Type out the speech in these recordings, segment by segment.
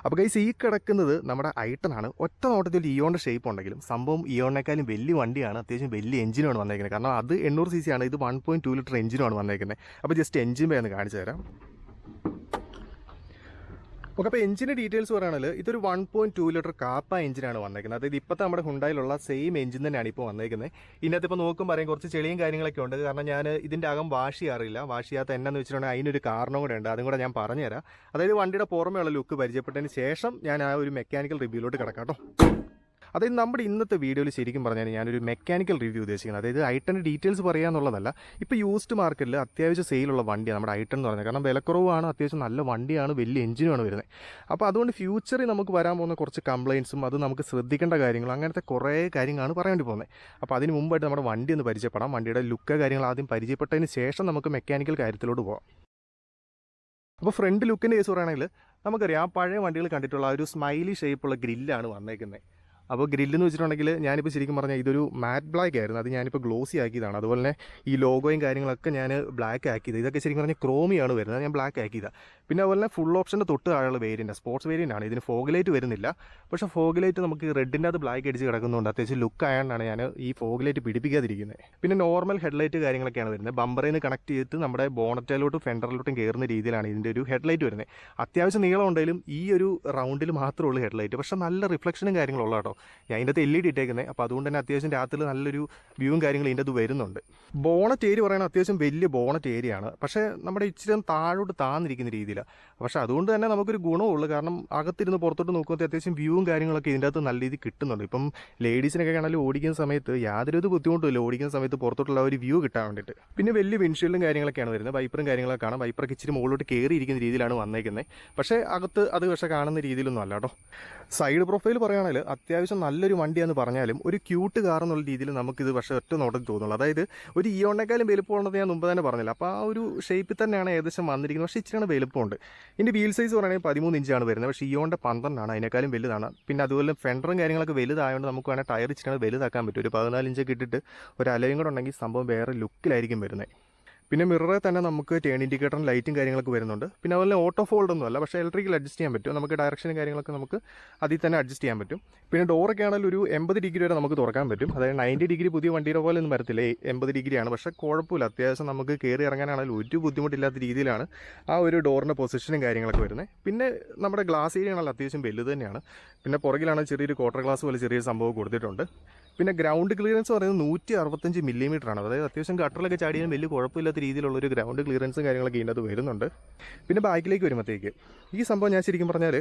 അപ്പോൾ ഗൈസ് ഈ കിടക്കുന്നത് നമ്മുടെ ഐട്ടനാണ്. ഒറ്റ നോട്ടത്തിൽ ഇയോണിൻ്റെ ഷേപ്പ് ഉണ്ടെങ്കിലും സംഭവം ഇയോണിനേക്കാളും വലിയ വണ്ടിയാണ്. അത്യാവശ്യം വലിയ എഞ്ചിനാണ് വന്നേക്കുന്നത്. കാരണം അത് 800 cc ആണ്, ഇത് 1.2 ലിറ്റർ എഞ്ചിനാണ് വന്നേക്കുന്നത്. അപ്പോൾ ജസ്റ്റ് എഞ്ചിൻ ബേ ഒന്ന് കാണിച്ചു തരാം. ഓക്കെ, അപ്പോൾ എഞ്ചിൻ്റെ ഡീറ്റെയിൽസ് പറയുകയാണെങ്കിൽ ഇതൊരു 1.2 ലിറ്റർ കാപ്പ എഞ്ചിനാണ് വന്നേക്കുന്നത്. അതായത് ഇപ്പോഴത്തെ നമ്മുടെ ഹുണ്ടായിലുള്ള സെയിം എഞ്ചിൻ തന്നെയാണ് ഇപ്പോൾ വന്നേക്കുന്നത്. ഇതിനകത്ത് ഇപ്പോൾ നോക്കും പറയും കുറച്ച് ചെളിയും കാര്യങ്ങളൊക്കെ ഉണ്ട്. കാരണം ഞാൻ ഇതിൻ്റെ അകം വാഷ് ചെയ്യാറില്ല. വാഷ് ചെയ്യാത്ത എന്നാന്ന് വെച്ചിട്ടുണ്ടെങ്കിൽ അതിനൊരു കാരണം കൂടെ ഉണ്ട്. അതും കൂടെ ഞാൻ പറഞ്ഞുതരാം. അതായത് വണ്ടിയുടെ പുറമെയുള്ള ലുക്ക് പരിചയപ്പെട്ടതിന് ശേഷം ഞാൻ ആ ഒരു മെക്കാനിക്കൽ റിവ്യൂലോട്ട് കിടക്കാം കേട്ടോ. അതായത് നമ്മുടെ ഇന്നത്തെ വീഡിയോയിൽ ശരിക്കും പറഞ്ഞാൽ ഞാനൊരു മെക്കാനിക്കൽ റിവ്യൂ ഉദ്ദേശിക്കുന്നത്. അതായത് ഐട്ടൻ്റെ ഡീറ്റെയിൽസ് പറയാന്നുള്ളതല്ല. ഇപ്പോൾ യൂസ്ഡ് മാർക്കറ്റിൽ അത്യാവശ്യം സെയിലുള്ള വണ്ടിയാണ് നമ്മുടെ ഐട്ടൺ എന്ന് പറയുന്നത്. കാരണം വിലക്കുറവാണ്, അത്യാവശ്യം നല്ല വണ്ടിയാണ്, വലിയ എഞ്ചിനുമാണ് വരുന്നത്. അപ്പോൾ അതുകൊണ്ട് ഫ്യൂച്ചറിൽ നമുക്ക് വരാൻ പോകുന്ന കുറച്ച് കംപ്ലയിൻസും അത് നമുക്ക് ശ്രദ്ധിക്കേണ്ട കാര്യങ്ങളും അങ്ങനത്തെ കുറേ കാര്യങ്ങളാണ് പറയാൻ വേണ്ടി പോകുന്നത്. അപ്പോൾ അതിന് മുമ്പായിട്ട് നമ്മുടെ വണ്ടി ഒന്ന് പരിചയപ്പെടാം. വണ്ടിയുടെ ലുക്ക് കാര്യങ്ങൾ ആദ്യം പരിചയപ്പെട്ടതിന് ശേഷം നമുക്ക് മെക്കാനിക്കൽ കാര്യത്തിലോട്ട് പോകാം. അപ്പോൾ ഫ്രണ്ട് ലുക്കിൻ്റെ കേസ് പറയുകയാണെങ്കിൽ നമുക്കറിയാം പഴയ വണ്ടികൾ കണ്ടിട്ടുള്ള ആ ഒരു സ്മൈലി ഷേപ്പുള്ള ഗ്രില്ലാണ് വന്നേക്കുന്നത്. അപ്പോൾ ഗ്രില്ലെന്ന് വെച്ചിട്ടുണ്ടെങ്കിൽ ഞാനിപ്പോൾ ശരിക്കും പറഞ്ഞാൽ ഇതൊരു മാറ്റ് ബ്ലാക്ക് ആയിരുന്നു. അത് ഞാനിപ്പോൾ ഗ്ലോസി ആക്കിയതാണ്. അതുപോലെ തന്നെ ഈ ലോഗോയും കാര്യങ്ങളൊക്കെ ഞാൻ ബ്ലാക്ക് ആക്കിയത്. ഇതൊക്കെ ശരിക്കും പറഞ്ഞാൽ ക്രോമിയാണ് വരുന്നത്, ഞാൻ ബ്ലാക്ക് ആക്കിയതാണ്. പിന്നെ അതുപോലെ തന്നെ ഫുൾ ഓപ്ഷൻ്റെ തൊട്ട് താഴെയുള്ള വേരിയൻ്റ് സ്പോർട്സ് വേരിയൻ്റ് ആണ്. ഇതിന് ഫോഗ് ലൈറ്റ് വരുന്നില്ല. പക്ഷേ ഫോഗ് ലൈറ്റ് നമുക്ക് റെഡിൻ്റെ അത് ബ്ലാക്ക് അടിച്ച് കിടക്കുന്നുണ്ട്. അത്യാവശ്യം ലുക്ക് ആയതുകൊണ്ടാണ് ഞാൻ ഈ ഫോഗ് ലൈറ്റ് പിടിപ്പിക്കാതിരിക്കുന്നത്. പിന്നെ നോർമൽ ഹെഡ്ലൈറ്റ് കാര്യങ്ങളൊക്കെയാണ് വരുന്നത്. ബമ്പറിൽ നിന്ന് കണക്ട് ചെയ്തിട്ട് നമ്മുടെ ബോണറ്റിലോട്ടും ഫെൻഡറിലോട്ടും കയറുന്ന രീതിയിലാണ് ഇതിൻ്റെ ഒരു ഹെഡ്ലൈറ്റ് വരുന്നത്. അത്യാവശ്യം നീളം ഉണ്ടെങ്കിലും ഈ ഒരു റൗണ്ടിൽ മാത്രമേ ഉള്ളൂ ഹെഡ്ലൈറ്റ്. പക്ഷേ നല്ല റിഫ്ലക്ഷനും കാര്യങ്ങളുള്ള കേട്ടോ. ഞാൻ ഇതിൻ്റെ LED ഇട്ടേക്കുന്നത്. അപ്പോൾ അതുകൊണ്ട് തന്നെ അത്യാവശ്യം രാത്രി നല്ലൊരു വ്യൂവും കാര്യങ്ങളും ഇതിൻ്റെ അത് വരുന്നുണ്ട്. ബോണറ്റ് ഏരിയ പറയുന്നത് അത്യാവശ്യം വലിയ ബോണറ്റ് ഏരിയ ആണ്. പക്ഷേ നമ്മുടെ ഇച്ചിരി താഴോട്ട് താന്നിരിക്കുന്ന രീതിയിലാണ്. പക്ഷേ അതുകൊണ്ട് തന്നെ നമുക്കൊരു ഗുണമുള്ളൂ. കാരണം അകത്തിരുന്ന് പുറത്തോട്ട് നോക്കുമ്പോൾ അത്യാവശ്യം വ്യൂവും കാര്യങ്ങളൊക്കെ ഇതിൻ്റെ അകത്ത് നല്ല രീതിയിൽ കിട്ടുന്നുണ്ട്. ഇപ്പം ലേഡീസിനൊക്കെ ആണെങ്കിലും ഓടിക്കുന്ന സമയത്ത് യാതൊരു ബുദ്ധിമുട്ടുമില്ല ഓടിക്കുന്ന സമയത്ത് പുറത്തോട്ടുള്ള ഒരു വ്യൂ കിട്ടാൻ വേണ്ടിയിട്ട്. പിന്നെ വലിയ വിൻഷീൽഡും കാര്യങ്ങളൊക്കെയാണ് വരുന്നത്. വൈപ്പറും കാര്യങ്ങളൊക്കെ കാണാം. വൈപ്പറൊക്കെ ഇച്ചിരി മുകളിലോട്ട് കയറിയിരിക്കുന്ന രീതിയിലാണ് വന്നേക്കുന്നത്. പക്ഷേ അകത്ത് അത് പക്ഷേ കാണുന്ന രീതിയിലൊന്നും അല്ല കേട്ടോ. സൈഡ് പ്രൊഫൈൽ പറയുകയാണെങ്കിൽ അത്യാവശ്യം നല്ലൊരു വണ്ടിയാണെന്ന് പറഞ്ഞാലും ഒരു ക്യൂട്ട് കാർ എന്നുള്ള രീതിയിൽ നമുക്കിത് പക്ഷേ ഒറ്റ നോട്ടത്തിൽ തോന്നുള്ളൂ. അതായത് ഒരു ഇയോണിനേക്കാളും വലുപ്പമുള്ളത് ഞാൻ മുമ്പ് തന്നെ പറഞ്ഞില്ല. അപ്പോൾ ആ ഒരു ഷേപ്പിൽ തന്നെയാണ് ഏകദേശം വന്നിരിക്കുന്നത്. പക്ഷേ ഇച്ചിരിയാണ് വലുപ്പമുണ്ട്. ഇതിൻ്റെ വീൽ സൈസ് പറയുകയാണെങ്കിൽ 13 ഇഞ്ചാണ് വരുന്നത്. പക്ഷേ ഇയോണിൻ്റെ 12 ആണ്, അതിനേക്കാളും വലുതാണ്. പിന്നെ അതുപോലെ ഫെൻഡറും കാര്യങ്ങളൊക്കെ വലുതായതുകൊണ്ട് നമുക്ക് വേണമെങ്കിൽ ടയർ ഇച്ചിരി വലുതാക്കാൻ പറ്റും. ഒരു 14 ഇഞ്ചൊക്കെ ഇട്ടിട്ട് ഒരു അലയും കൂടെ ഉണ്ടെങ്കിൽ സംഭവം വേറെ ലുക്കിലായിരിക്കും വരുന്നത്. പിന്നെ മിററിൽ തന്നെ നമുക്ക് ടേൺ ഇൻഡിക്കേറ്ററും ലൈറ്റും കാര്യങ്ങളൊക്കെ വരുന്നുണ്ട്. പിന്നെ അതുപോലെ ഓട്ടോ ഫോൾഡ് ഒന്നും അല്ല, പക്ഷേ ഇലക്ട്രിക്കൽ അഡ്ജസ്റ്റ് ചെയ്യാൻ പറ്റും. നമുക്ക് ഡയറക്ഷനും കാര്യങ്ങളൊക്കെ നമുക്ക് അതിൽ തന്നെ അഡ്ജസ്റ്റ് ചെയ്യാൻ പറ്റും. പിന്നെ ഡോറൊക്കെ ആണെങ്കിൽ ഒരു 80 ഡിഗ്രി വരെ നമുക്ക് തുറക്കാൻ പറ്റും. അതായത് 90 ഡിഗ്രി പുതിയ വണ്ടിയുടെ പോലെ ഒന്നും വരത്തില്ല, 80 ഡിഗ്രിയാണ്. പക്ഷേ കുഴപ്പമില്ല, അത്യാവശ്യം നമുക്ക് കയറി ഇറങ്ങാനാണെങ്കിൽ ഒരു ബുദ്ധിമുട്ടില്ലാത്ത രീതിയിലാണ് ആ ഒരു ഡോറിൻ്റെ പൊസിഷനും കാര്യങ്ങളൊക്കെ വരുന്നത്. പിന്നെ നമ്മുടെ ഗ്ലാസ് ഏരിയ ആണെങ്കിൽ അത്യാവശ്യം വലുത് തന്നെയാണ്. പിന്നെ പുറകിലാണെങ്കിൽ ചെറിയൊരു ക്വാർട്ടർ ഗ്ലാസ് പോലെ ചെറിയൊരു സംഭവം കൊടുത്തിട്ടുണ്ട്. പിന്നെ ഗ്രൗണ്ട് ക്ലിയറൻസ് പറയുന്നത് 165 മില്ലിമീറ്ററാണ്. അതായത് അത്യാവശ്യം ഗട്ടറിലൊക്കെ ചാടിയാലും വലിയ കുഴപ്പമില്ലാത്ത രീതിയിലുള്ളൊരു ഗ്രൗണ്ട് ക്ലിയറൻസും കാര്യങ്ങളൊക്കെ ഇതിനകത്ത് വരുന്നുണ്ട്. പിന്നെ ബാക്കിലേക്ക് വരുമ്പോഴത്തേക്ക് ഈ സംഭവം ഞാൻ ശരിക്കും പറഞ്ഞാൽ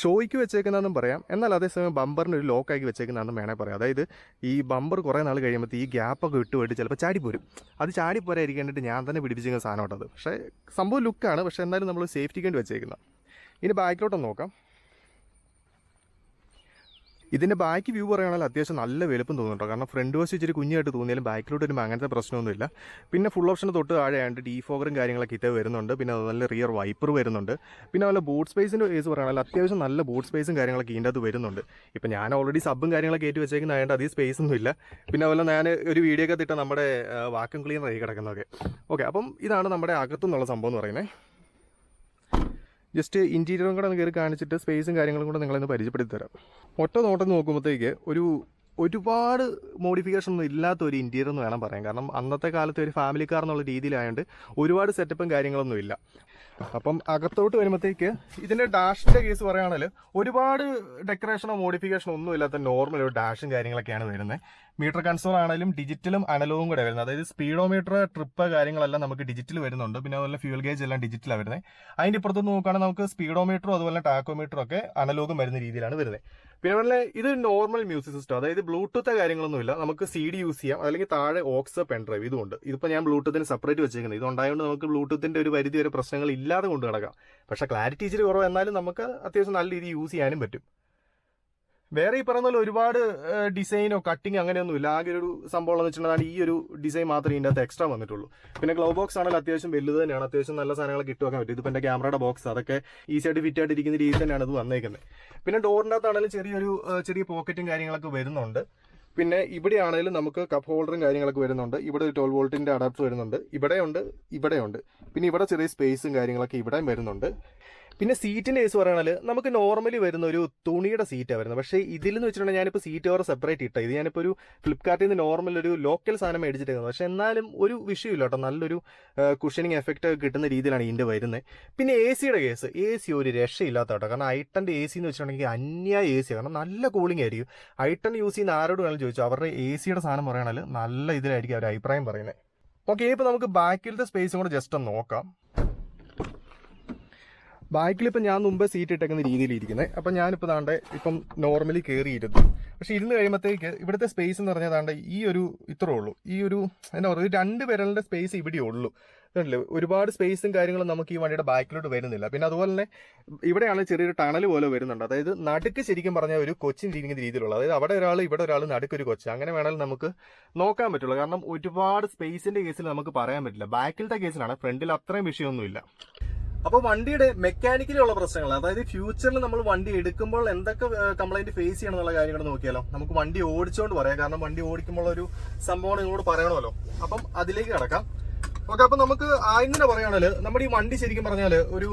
ഷോയ്ക്ക് വെച്ചേക്കുന്നതെന്നും പറയാം, എന്നാൽ അതേസമയം ബമ്പറിന് ഒരു ലോക്കാക്കി വെച്ചേക്കുന്നതെന്നും വേണേൽ പറയാം. അതായത് ഈ ബമ്പർ കുറേ നാൾ കഴിയുമ്പോൾ ഈ ഗ്യാപ്പൊക്കെ വിട്ടുപോയിട്ട് ചിലപ്പോൾ ചാടിപ്പോരും. അത് ചാടിപ്പോരായിരിക്കേണ്ടിട്ട് ഞാൻ തന്നെ പിടിപ്പിച്ചിരിക്കുന്ന സാധനമായിട്ടത്. പക്ഷേ സംഭവം ലുക്കാണ്, പക്ഷേ എന്നാലും നമ്മൾ സേഫ്റ്റിക്ക് വേണ്ടി വെച്ചേക്കുന്ന. ഇനി ബാക്കിലോട്ടൊന്ന് നോക്കാം. ഇതിൻ്റെ ബാക്ക് വ്യൂ പറയുകയാണെങ്കിൽ അത്യാവശ്യം നല്ല വലുപ്പം തോന്നുന്നുണ്ടോ. കാരണം ഫ്രണ്ട് വശം ഇച്ചിരി കുഞ്ഞായിട്ട് തോന്നിയാലും ബാക്കിലോട്ട് വരുമ്പോൾ അങ്ങനത്തെ പ്രശ്നമൊന്നുമില്ല. പിന്നെ ഫുൾ ഓപ്ഷൻ തൊട്ട് താഴെയാണ്ട് ഡീഫോഗറും കാര്യങ്ങളൊക്കെ ഇട്ട് വരുന്നുണ്ട്. പിന്നെ അതുപോലെ റിയർ വൈപ്പർ വരുന്നുണ്ട്. പിന്നെ അതുപോലെ ബൂട്ട് സ്പേസിൻ്റെ കേസ് പറയുകയാണെങ്കിൽ അത്യാവശ്യം നല്ല ബൂട്ട് സ്പേസും കാര്യങ്ങളൊക്കെ ഇതിൻ്റെ അത് വരുന്നുണ്ട്. ഇപ്പം ഞാൻ ഓൾറെഡി സബും കാര്യങ്ങളൊക്കെ കയറ്റി വെച്ചേക്കുന്നതായതുകൊണ്ട് അധികം സ്പേസ് ഒന്നും ഇല്ല. പിന്നെ അതുപോലെ ഞാൻ ഒരു വീഡിയോ ഒക്കെ ഇട്ട നമ്മുടെ വാക്യൂം ക്ലീനർ ആയി കിടക്കുന്നതൊക്കെ. ഓക്കെ, അപ്പം ഇതാണ് നമ്മുടെ അകത്തുനിന്നുള്ള സംഭവം എന്ന് പറയുന്നത്. ജസ്റ്റ് ഇൻറ്റീരിയറും കൂടെ ഒന്ന് കയറി കാണിച്ചിട്ട് സ്പേസും കാര്യങ്ങളും കൂടെ നിങ്ങളൊന്ന് പരിചയപ്പെടുത്തി തരാം. ഒറ്റ നോട്ടം നോക്കുമ്പോഴത്തേക്ക് ഒരുപാട് മോഡിഫിക്കേഷൻ ഒന്നും ഇല്ലാത്ത ഒരു ഇൻറ്റീരിയർ എന്ന് വേണം പറയാൻ. കാരണം അന്നത്തെ കാലത്ത് ഒരു ഫാമിലി കാർ എന്നുള്ള രീതിയിലായതുകൊണ്ട് ഒരുപാട് സെറ്റപ്പും കാര്യങ്ങളൊന്നും ഇല്ല. അപ്പം അകത്തോട്ട് വരുമ്പോഴത്തേക്ക് ഇതിൻ്റെ ഡാഷിൻ്റെ കേസ് പറയുകയാണെങ്കിൽ ഒരുപാട് ഡെക്കറേഷനോ മോഡിഫിക്കേഷനോ ഒന്നും ഇല്ലാത്ത നോർമൽ ഒരു ഡാഷും കാര്യങ്ങളൊക്കെയാണ് വരുന്നത്. മീറ്റർ കൺസോൾ ആണെങ്കിലും ഡിജിറ്റലും അനലോഗും കൂടെ വരുന്നത്. അതായത് സ്പീഡോമീറ്റർ ട്രിപ്പ് കാര്യങ്ങളെല്ലാം നമുക്ക് ഡിജിറ്റൽ വരുന്നുണ്ട്. പിന്നെ അതുപോലെ ഫ്യൂൽ ഗേജ് എല്ലാം ഡിജിറ്റലാണ് വരുന്നത്. അതിൻ്റെ ഇപ്പുറത്തുനിന്ന് നോക്കുകയാണെങ്കിൽ നമുക്ക് സ്പീഡോമീറ്ററും അതുപോലെ ടാക്കോമീറ്ററും ഒക്കെ അനലോഗും വരുന്ന രീതിയിലാണ് വരുന്നത്. പിന്നെ അതുപോലെ ഇത് നോർമൽ മ്യൂസിക് സിസ്റ്റം, അതായത് ബ്ലൂടൂത്ത് കാര്യങ്ങളൊന്നുമില്ല. നമുക്ക് CD യൂസ് ചെയ്യാം, അല്ലെങ്കിൽ താഴെ ഓക്സ് പെൻഡ്രൈവ് ഇതുണ്ട്. ഇതിപ്പോൾ ഞാൻ ബ്ലൂടൂത്തിന് സെപ്പറേറ്റ് വെച്ചേക്കുന്നത്. ഇതുണ്ടായതുകൊണ്ട് നമുക്ക് ബ്ലൂടൂത്തിൻ്റെ ഒരു പരിധി വരെ പ്രശ്നങ്ങൾ ഇല്ലാതെ കൊണ്ട് കിടക്കാം. പക്ഷേ ക്ലാരിറ്റി ഇച്ചിരി കുറവ്, എന്നാലും നമുക്ക് അത്യാവശ്യം നല്ല രീതിയിൽ യൂസ് ചെയ്യാനും പറ്റും. വേറെ ഈ പറഞ്ഞ പോലെ ഒരുപാട് ഡിസൈനോ കട്ടിങ് അങ്ങനെയൊന്നുമില്ല. ആകെ ഒരു സംഭവം എന്ന് വെച്ചിട്ടുണ്ടെങ്കിൽ ഈ ഒരു ഡിസൈൻ മാത്രമേ ഇതിൻ്റെ അകത്ത് എക്സ്ട്രാ വന്നിട്ടുള്ളൂ. പിന്നെ ഗ്ലോ ബോക്സ് ആണെങ്കിൽ അത്യാവശ്യം വലുത് തന്നെയാണ്. അത്യാവശ്യം നല്ല സാധനങ്ങളൊക്കെ ഇട്ടുവെക്കാൻ പറ്റും. ഇതിപ്പോൾ എൻ്റെ ക്യാമറയുടെ ബോക്സ് അതൊക്കെ ഈസിയായിട്ട് ഫിറ്റ് ആയിട്ട് ഇരിക്കുന്ന രീതിയിൽ തന്നെയാണ് ഇത് വന്നേക്കുന്നത്. പിന്നെ ഡോറിൻ്റെ അകത്താണെങ്കിലും ചെറിയ പോക്കറ്റും കാര്യങ്ങളൊക്കെ വരുന്നുണ്ട്. പിന്നെ ഇവിടെ ആണെങ്കിലും നമുക്ക് കപ്പ് ഹോൾഡറും കാര്യങ്ങളൊക്കെ വരുന്നുണ്ട്. ഇവിടെ ഒരു 12 വോൾട്ടിൻ്റെ അഡാപ്റ്റർ വരുന്നുണ്ട്. ഇവിടെയുണ്ട്. പിന്നെ ഇവിടെ ചെറിയ സ്പേസും കാര്യങ്ങളൊക്കെ ഇവിടെയും വരുന്നുണ്ട്. പിന്നെ സീറ്റിന്റെ കേസ് പറയുകയാണെങ്കിൽ നമുക്ക് നോർമലി വരുന്ന ഒരു തുണിയുടെ സീറ്റാണ് വരുന്നത്. പക്ഷേ ഇതിലെന്ന് വെച്ചിട്ടുണ്ടെങ്കിൽ ഞാനിപ്പോൾ സീറ്റ് കവർ സെപ്പറേറ്റ് ഇട്ട ഇത് ഞാനിപ്പോൾ ഒരു ഫ്ലിപ്കാർട്ടിൽ നിന്ന് നോർമൽ ഒരു ലോക്കൽ സാധനം മേടിച്ചിട്ടേക്കുന്നത്. പക്ഷേ എന്നാലും ഒരു വിഷയമില്ല കേട്ടോ, നല്ലൊരു കുഷനിങ് എഫക്റ്റ് കിട്ടുന്ന രീതിയിലാണ് ഇതിൻ്റെ വരുന്നത്. പിന്നെ എ സിയുടെ കേസ്, എ സി ഒരു രക്ഷയില്ലാത്ത കേട്ടോ. കാരണം ഐട്ടൻ്റെ എ സി എന്ന് വെച്ചിട്ടുണ്ടെങ്കിൽ അന്യായ എ സി, കാരണം നല്ല കൂളിംഗ് ആയിരിക്കും. ഐട്ടൺ യൂസ് ചെയ്യുന്ന ആരോട് വേണമെങ്കിലും ചോദിച്ചു, അവരുടെ എ സിയുടെ സാധനം പറയുകയാണെങ്കിൽ നല്ല ഇതിലായിരിക്കും അവർ അഭിപ്രായം പറയുന്നത്. ഓക്കെ, ഇപ്പോൾ നമുക്ക് ബാക്കിലത്തെ സ്പേസും കൂടെ ജസ്റ്റ് ഒന്ന് നോക്കാം. ബാക്കിലിപ്പോൾ ഞാൻ മുമ്പ് സീറ്റ് ഇട്ടേക്കുന്ന രീതിയിലിരിക്കുന്നത്. അപ്പം ഞാനിപ്പോൾ താണ്ടെ ഇപ്പം നോർമലി കയറിയിരുന്നു. പക്ഷേ ഇരുന്ന് കഴിയുമ്പോഴത്തേക്ക് ഇവിടുത്തെ സ്പേസ് എന്ന് പറഞ്ഞാൽ താണ്ടെ ഈ ഒരു ഇത്രേ ഉള്ളൂ. ഈ ഒരു എന്താ പറയുക, 2 വിരലിൻ്റെ സ്പേസ് ഇവിടെ ഉള്ളൂ. അതല്ലേ, ഒരുപാട് സ്പേസും കാര്യങ്ങളും നമുക്ക് ഈ വണ്ടിയുടെ ബാക്കിലോട്ട് വരുന്നില്ല. പിന്നെ അതുപോലെ തന്നെ ഇവിടെയാണ് ചെറിയൊരു ടണൽ പോലെ വരുന്നുണ്ട്. അതായത് നടുക്ക് ശരിക്കും പറഞ്ഞാൽ ഒരു കൊച്ചിൻ ഇരിക്കുന്ന രീതിയിലുള്ള, അതായത് അവിടെ ഒരാൾ ഇവിടെ ഒരാൾ നടുക്കൊരു കൊച്ച്, അങ്ങനെ വേണമെങ്കിൽ നമുക്ക് നോക്കാൻ പറ്റുള്ളൂ. കാരണം ഒരുപാട് സ്പേസിൻ്റെ കേസിൽ നമുക്ക് പറയാൻ പറ്റില്ല. ബാക്കിലത്തെ കേസിലാണ്, ഫ്രണ്ടിൽ അത്രയും വിഷയമൊന്നുമില്ല. അപ്പോൾ വണ്ടിയുടെ മെക്കാനിക്കലുള്ള പ്രശ്നങ്ങൾ, അതായത് ഫ്യൂച്ചറിൽ നമ്മൾ വണ്ടി എടുക്കുമ്പോൾ എന്തൊക്കെ കംപ്ലൈന്റ് ഫേസ് ചെയ്യണം എന്നുള്ള കാര്യങ്ങൾ നോക്കിയാലോ. നമുക്ക് വണ്ടി ഓടിച്ചുകൊണ്ട് പറയാം, കാരണം വണ്ടി ഓടിക്കുമ്പോൾ ഒരു സംഭവം നിങ്ങളോട് പറയണമല്ലോ. അപ്പം അതിലേക്ക് കിടക്കാം. ഓക്കെ, അപ്പം നമുക്ക് ആദ്യം തന്നെ പറയുകയാണെങ്കിൽ നമ്മുടെ ഈ വണ്ടി ശരിക്കും പറഞ്ഞാൽ ഒരു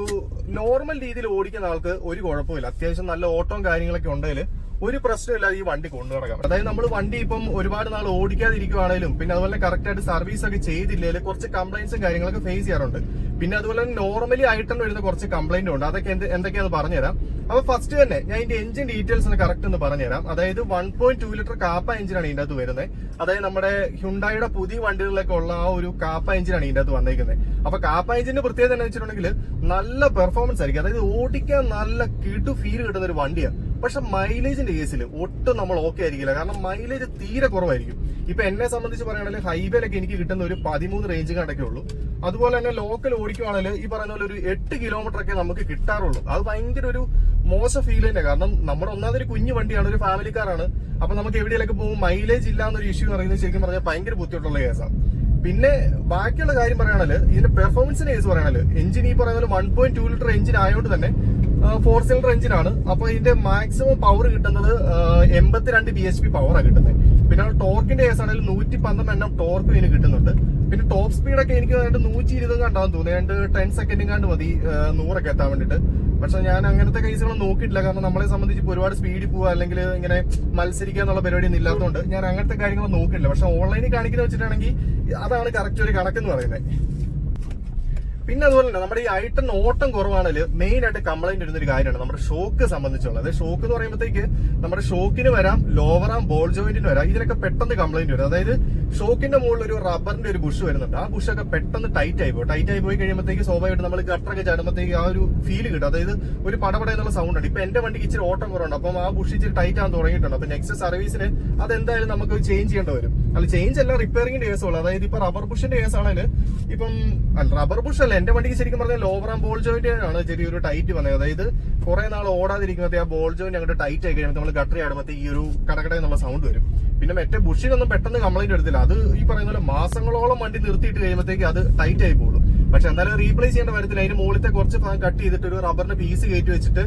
നോർമൽ രീതിയിൽ ഓടിക്കുന്ന ആൾക്ക് ഒരു കുഴപ്പമില്ല. അത്യാവശ്യം നല്ല ഓട്ടവും കാര്യങ്ങളൊക്കെ ഉണ്ടെങ്കിൽ ഒരു പ്രശ്നമില്ലാതെ ഈ വണ്ടി കൊണ്ടു നടക്കാം. അതായത് നമ്മൾ വണ്ടി ഇപ്പം ഒരുപാട് നാൾ ഓടിക്കാതിരിക്കുവാണേലും പിന്നെ അതുപോലെ കറക്റ്റ് ആയിട്ട് സർവീസ് ഒക്കെ ചെയ്തില്ലെങ്കിൽ കുറച്ച് കംപ്ലൈന്റ്സും കാര്യങ്ങളൊക്കെ ഫേസ് ചെയ്യാറുണ്ട്. പിന്നെ അതുപോലെ തന്നെ നോർമലി ആയിട്ട് വരുന്ന കുറച്ച് കംപ്ലൈന്റ് ഉണ്ട്. അതൊക്കെ എന്തൊക്കെയാണെന്ന് പറഞ്ഞുതരാം. അപ്പൊ ഫസ്റ്റ് തന്നെ ഞാൻ ഇതിന്റെ എഞ്ചിൻ ഡീറ്റെയിൽസ് ഒന്ന് കറക്റ്റ് ഒന്ന് പറഞ്ഞുതരാം. അതായത് 1.2 ലിറ്റർ കാപ്പ എഞ്ചിനാണ് ഇതിന്റെ അകത്ത് വരുന്നത്. അതായത് നമ്മുടെ ഹ്യുണ്ടായുടെ പുതിയ വണ്ടികളിലൊക്കെ ഉള്ള ആ ഒരു കാപ്പ എഞ്ചിനാണ് ഇതിന്റെ അകത്ത് വന്നേക്കുന്നത്. അപ്പൊ കാപ്പ എഞ്ചിന്റെ പ്രത്യേകത എന്ന് വെച്ചിട്ടുണ്ടെങ്കിൽ നല്ല പെർഫോമൻസ് ആയിരിക്കും. അതായത് ഓടിക്കാൻ നല്ല കിടു ഫീൽ കിട്ടുന്ന ഒരു വണ്ടിയാണ്. പക്ഷെ മൈലേജിന്റെ കേസിൽ ഒട്ടും നമ്മൾ ഓക്കെ ആയിരിക്കില്ല. കാരണം മൈലേജ് തീരെ കുറവായിരിക്കും. ഇപ്പൊ എന്നെ സംബന്ധിച്ച് പറയുകയാണെങ്കിൽ ഹൈവേയിലൊക്കെ എനിക്ക് കിട്ടുന്ന ഒരു 13 റേഞ്ച് കണ്ടൊക്കെ ഉള്ളൂ. അതുപോലെ തന്നെ ലോക്കൽ ഓടിക്കുവാണെങ്കിൽ ഈ പറയുന്ന പോലെ ഒരു 8 കിലോമീറ്റർ ഒക്കെ നമുക്ക് കിട്ടാറുള്ളൂ. അത് ഭയങ്കര ഒരു മോശം ഫീൽ തന്നെ. കാരണം നമ്മുടെ ഒന്നാമതൊരു കുഞ്ഞു വണ്ടിയാണ്, ഒരു ഫാമിലി കാറാണ്. അപ്പൊ നമുക്ക് എവിടെയൊക്കെ പോകുമ്പോൾ മൈലേജ് ഇല്ലാന്നൊരു ഇഷ്യൂ പറയുന്നത് ശരിക്കും പറഞ്ഞാൽ ഭയങ്കര ബുദ്ധിമുട്ടുള്ള കേസാണ്. പിന്നെ ബാക്കിയുള്ള കാര്യം പറയുകയാണെങ്കിൽ ഇതിന്റെ പെർഫോമൻസിന്റെ കേസ് പറയുകയാണെങ്കിൽ എഞ്ചിൻ ഈ പറയുന്ന 1.2 ലിറ്റർ എഞ്ചിൻ ആയതുകൊണ്ട് തന്നെ 4 സിലിണ്ടർ എഞ്ചിനാണ്. അപ്പൊ ഇതിന്റെ മാക്സിമം പവർ കിട്ടുന്നത് 82 bhp പവറാണ് കിട്ടുന്നത്. പിന്നെ ടോർക്കിന്റെ കേസാണെങ്കിൽ 112 Nm ടോർക്ക് ഇതിന് കിട്ടുന്നുണ്ട്. പിന്നെ ടോപ്പ് സ്പീഡൊക്കെ എനിക്ക് 120 കണ്ടാന്ന് തോന്നുന്നു. 10 സെക്കൻഡും കണ്ട് മതി 100 എത്താൻ വേണ്ടിട്ട്. പക്ഷെ ഞാൻ അങ്ങനത്തെ കേസുകൾ നോക്കിയിട്ടില്ല. കാരണം നമ്മളെ സംബന്ധിച്ച് ഇപ്പോൾ ഒരുപാട് സ്പീഡിൽ പോവുക അല്ലെങ്കിൽ ഇങ്ങനെ മത്സരിക്കുക എന്നുള്ള പരിപാടിയൊന്നും ഇല്ലാത്തതുകൊണ്ട് ഞാൻ അങ്ങനത്തെ കാര്യങ്ങൾ നോക്കിയിട്ടില്ല. പക്ഷെ ഓൺലൈനിൽ കാണിക്കുന്ന വെച്ചിട്ടാണെങ്കിൽ അതാണ് കറക്റ്റ് ഒരു കണക്കെന്ന് പറയുന്നത്. പിന്നെ അതുപോലെ തന്നെ നമ്മുടെ ഈ ഐട്ടൺ ഓട്ടം കുറവാണെങ്കിൽ മെയിൻ ആയിട്ട് കംപ്ലൈന്റ് വരുന്നൊരു കാര്യമാണ് നമ്മുടെ ഷോക്ക് സംബന്ധിച്ചുള്ളത്. ഷോക്ക് എന്ന് പറയുമ്പോഴത്തേക്ക് നമ്മുടെ ഷോക്കിന് വരാം, ലോവർ ആം ബോൾ ജോയിന്റിന് വരാം. ഇതിനൊക്കെ പെട്ടെന്ന് കംപ്ലൈന്റ് വരും. അതായത് ഷോക്കിന്റെ മുകളിൽ ഒരു റബ്ബറിന്റെ ഒരു ബുഷ് വരുന്നുണ്ട്. ആ ബുഷൊക്കെ പെട്ടെന്ന് ടൈറ്റ് ആയി പോയി കഴിയുമ്പോഴത്തേക്ക് സ്വാഭാവികമായിട്ട് നമ്മൾ ഗട്ടറൊക്കെ ചാടുമ്പോഴത്തേക്ക് ആ ഒരു ഫീൽ കിട്ടും. അതായത് ഒരു പടപട എന്നുള്ള സൗണ്ട് ഉണ്ട്. ഇപ്പൊ എന്റെ വണ്ടിക്ക് ഇച്ചിരി ഓട്ടം കുറവുണ്ട്. അപ്പം ആ ബുഷ് ഇച്ചിരി ടൈറ്റ് ആകാൻ തുടങ്ങിയിട്ടുണ്ട്. അപ്പൊ നെക്സ്റ്റ് സർവീസിന് അതെന്തായാലും നമുക്ക് ചേഞ്ച് ചെയ്യേണ്ടി വരും. അല്ല, ചേഞ്ച് അല്ല, റിപ്പയറിംഗിന്റെ കേസുള്ളൂ. അതായത് ഇപ്പൊ റബ്ബർ ബുഷിന്റെ കേസാണെങ്കിൽ ഇപ്പം റബ്ബർ ബുഷ് അല്ല, എന്റെ വണ്ടിക്ക് ശരിക്കും പറഞ്ഞാൽ ലോവർ ആം ബോൾ ജോയിന്റ് ആണ് ചെറിയൊരു ടൈറ്റ് വന്നത്. അതായത് കുറെ നാൾ ഓടാതിരിക്കുമ്പോൾ ആ ബോൾ ജോയിന്റ് അങ്ങോട്ട് ടൈറ്റ് ആയി കഴിയുമ്പോൾ നമ്മൾ ഗട്ടറി ആടുമ്പോൾ ഈ ഒരു കടകട എന്നുള്ള സൗണ്ട് വരും. പിന്നെ മറ്റേ ബുഷിനൊന്നും പെട്ടെന്ന് കംപ്ലൈന്റ് എടുത്തില്ല. അത് ഈ പറയുന്ന പോലെ മാസങ്ങളോളം വണ്ടി നിർത്തിയിട്ട് കഴിയുമ്പോഴത്തേക്ക് അത് ടൈറ്റ് ആയി പോകും. പക്ഷെ എന്തായാലും റീപ്ലേസ് ചെയ്യേണ്ട വരത്തില്ല. അതിന് മുകളിലത്തെ കുറച്ച് ഭാഗം കട്ട് ചെയ്തിട്ട് ഒരു റബ്ബറിന്റെ പീസ് കയറ്റി വെച്ചിട്ട്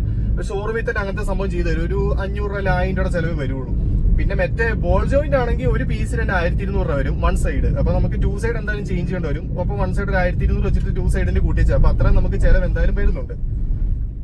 ഷോറൂമിൽ തന്നെ അങ്ങനത്തെ സംഭവം ചെയ്തു തരും. ഒരു 500 രൂപ 1000 രൂപ ചെലവ് വരുള്ളൂ. പിന്നെ മറ്റേ ബോൾ ജോയിന്റ് ആണെങ്കിൽ ഒരു പീസിന് തന്നെ 1200 രൂപ വരും, 1 സൈഡ്. അപ്പൊ നമുക്ക് 2 സൈഡ് എന്തായാലും ചേഞ്ച് ചെയ്യേണ്ടി വരും. അപ്പൊ 1 സൈഡ് 1200 വെച്ചിട്ട് 2 സൈഡിന്റെ കൂട്ടിച്ച്, അപ്പൊ അത്രയും നമുക്ക് ചെലവ് എന്തായാലും വരുന്നുണ്ട്.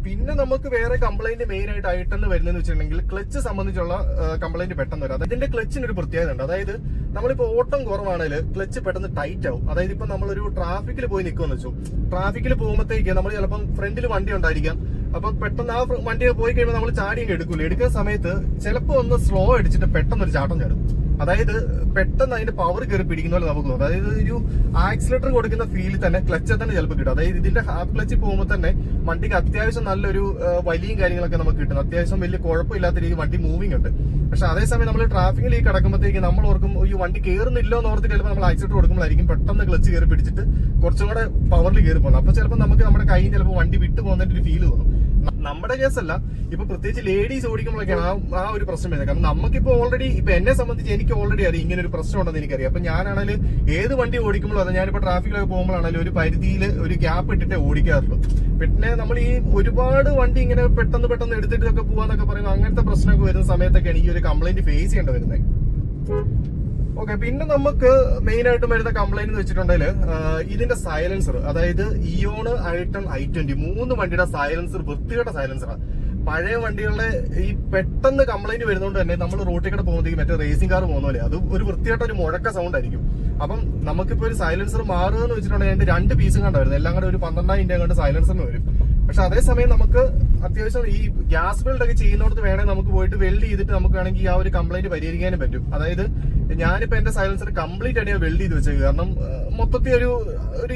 പിന്നെ നമുക്ക് വേറെ കംപ്ലൈന്റ് മെയിൻ ആയിട്ട് ആയിട്ടെന്ന് വരുന്നതെന്ന് വെച്ചിട്ടുണ്ടെങ്കിൽ ക്ലച്ച് സംബന്ധിച്ചുള്ള കംപ്ലൈന്റ് പെട്ടെന്ന് വരും. അതിന്റെ ക്ലച്ചിന് ഒരു പ്രത്യേകത ഉണ്ട്. അതായത് നമ്മളിപ്പോ ഓട്ടം കുറവാണെങ്കിൽ ക്ലച്ച് പെട്ടെന്ന് ടൈറ്റ് ആവും. അതായത് ഇപ്പൊ നമ്മളൊരു ട്രാഫിക്കിൽ പോയി നിൽക്കുമെന്ന് വെച്ചു, ട്രാഫിക്കിൽ പോകുമ്പോഴത്തേക്ക് നമ്മൾ ചിലപ്പം ഫ്രണ്ടിൽ വണ്ടി ഉണ്ടായിരിക്കാം. അപ്പൊ പെട്ടെന്ന് ആ വണ്ടി പോയി കഴിയുമ്പോൾ നമ്മൾ ചാടിയൊക്കെ എടുക്കൂല. എടുക്കുന്ന സമയത്ത് ചിലപ്പോൾ ഒന്ന് സ്ലോ അടിച്ചിട്ട് പെട്ടെന്ന് ഒരു ചാട്ടം ചാടും. അതായത് പെട്ടെന്ന് അതിന്റെ പവർ കയറി പിടിക്കുന്ന പോലെ നമുക്ക് തോന്നും. അതായത് ഒരു ആക്സിലേറ്റർ കൊടുക്കുന്ന ഫീൽ തന്നെ ക്ലച്ചിൽ തന്നെ ചിലപ്പോൾ കിട്ടും. അതായത് ഇതിന്റെ ഹാഫ് ക്ലച്ചിൽ പോകുമ്പോൾ തന്നെ വണ്ടിക്ക് അത്യാവശ്യം നല്ലൊരു വലിയും കാര്യങ്ങളൊക്കെ നമുക്ക് കിട്ടും. അത്യാവശ്യം വലിയ കുഴപ്പമില്ലാത്ത രീതിയിൽ വണ്ടി മൂവിംഗ് ഉണ്ട്. പക്ഷെ അതേസമയം നമ്മൾ ട്രാഫിക്കിൽ കടക്കുമ്പോഴത്തേക്ക് നമ്മൾ ഓർക്കും ഈ വണ്ടി കയറുന്നില്ലോ എന്ന് ഓർത്ത് ചിലപ്പോൾ നമ്മൾ ആക്സിലേറ്റർ കൊടുക്കുമ്പോഴായിരിക്കും പെട്ടെന്ന് ക്ലച്ച് കയറി പിടിച്ചിട്ട് കുറച്ചും കൂടെ പവറിൽ കയറി പോകുന്നത്. അപ്പൊ ചിലപ്പോൾ നമുക്ക് നമ്മുടെ കയ്യിൽ ചിലപ്പോൾ വണ്ടി വിട്ടു പോകുന്നതിന്റെ ഒരു ഫീൽ തോന്നും. നമ്മുടെ കേസല്ല, ഇപ്പൊ പ്രത്യേകിച്ച് ലേഡീസ് ഓടിക്കുമ്പോഴൊക്കെയാണ് ആ ഒരു പ്രശ്നം വരുന്നത്. കാരണം നമുക്കിപ്പോ ഓൾറെഡി ഇപ്പൊ എന്നെ സംബന്ധിച്ച് എനിക്ക് ഓൾറെഡി അറിയാം ഇങ്ങനെ ഒരു പ്രശ്നം ഉണ്ടെന്ന് എനിക്കറിയാം. അപ്പൊ ഞാനാണെങ്കിൽ ഏത് വണ്ടി ഓടിക്കുമ്പോഴും അതെ, ഞാനിപ്പോ ട്രാഫിക്കിലൊക്കെ പോകുമ്പോഴാണെങ്കിലും ഒരു പരിധിയിൽ ഒരു ഗ്യാപ്പ് ഇട്ടിട്ടേ ഓടിക്കാറുള്ളൂ. പിന്നെ നമ്മൾ ഈ ഒരുപാട് വണ്ടി ഇങ്ങനെ പെട്ടെന്ന് എടുത്തിട്ടൊക്കെ പോവാന്നൊക്കെ പറയുമ്പോൾ അങ്ങനത്തെ പ്രശ്നമൊക്കെ വരുന്ന സമയത്തൊക്കെയാണ് ഈ ഒരു കംപ്ലൈന്റ് ഫേസ് ചെയ്യേണ്ടി വരുന്നത്. ഓക്കെ, പിന്നെ നമുക്ക് മെയിൻ ആയിട്ട് വരുന്ന കംപ്ലൈന്റ് എന്ന് വെച്ചിട്ടുണ്ടെങ്കിൽ ഇതിന്റെ സൈലൻസർ, അതായത് ഇയോൺ, ഐട്ടൺ, i20 3 വണ്ടിയുടെ സൈലൻസർ വൃത്തികെട്ട സൈലൻസറാണ്. പഴയ വണ്ടികളുടെ ഈ പെട്ടെന്ന് കംപ്ലൈന്റ് വരുന്നതുകൊണ്ട് തന്നെ നമ്മൾ റോട്ടിൽ കൂടെ പോകുമ്പോഴത്തേക്ക് മറ്റേ റേസിംഗ് കാർ പോകുന്ന പോലെ അത് ഒരു വൃത്തിയായിട്ട ഒരു മുഴക്ക സൗണ്ട് ആയിരിക്കും. അപ്പം നമുക്കിപ്പോ ഒരു സൈലൻസർ മാറുക എന്ന് വെച്ചിട്ടുണ്ടെങ്കിൽ അതിന്റെ 2 പീസും കണ്ടായിരുന്നു, എല്ലാം കൂടെ ഒരു 12,000 കണ്ട് സൈലൻസറിന് വരും. പക്ഷെ അതേസമയം നമുക്ക് അത്യാവശ്യം ഈ ഗ്യാസ് ബിൽഡ് ഒക്കെ ചെയ്യുന്നിടത്ത് വേണേൽ നമുക്ക് പോയിട്ട് വെൽഡ് ചെയ്തിട്ട് നമുക്ക് വേണമെങ്കിൽ ആ ഒരു കംപ്ലൈന്റ് പരിഹരിക്കാനും പറ്റും. അതായത് ഞാനിപ്പോ എന്റെ സൈലൻസർ കംപ്ലീറ്റ് ആയിട്ട് വെൽഡ് ചെയ്ത് വെച്ചേക്ക്, കാരണം മൊത്തത്തിൽ ഒരു